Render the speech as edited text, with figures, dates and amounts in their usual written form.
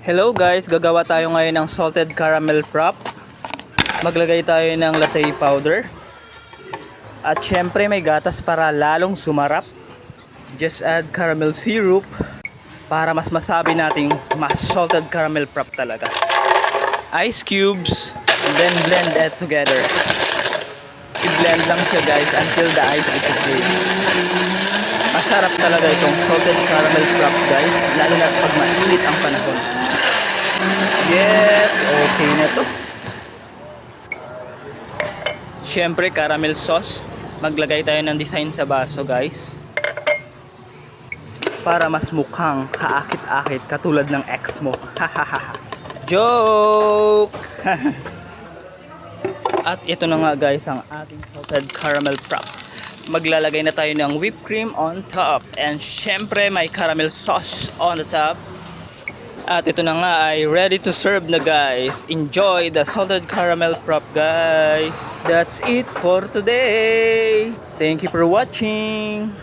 Hello guys, gagawa tayo ngayon ng salted caramel frap. Maglagay tayo ng latte powder. At syempre may gatas para lalong sumarap. Just add caramel syrup para mas masabi nating mas salted caramel frap talaga. Ice cubes, then blend it together. I-blend lang siya guys until the ice is okay. Masarap talaga itong salted caramel frap guys, lalo na pag mainit ang panahon. Yes, okay na to. Syempre caramel sauce. Maglagay tayo ng design sa baso guys, para mas mukhang kaakit-akit katulad ng ex mo. Joke! At ito na nga guys ang ating salted caramel frap. Maglalagay na tayo ng whipped cream on top. And syempre may caramel sauce on the top. At ito na nga ay ready to serve na guys. Enjoy the salted caramel frap guys. That's it for today. Thank you for watching.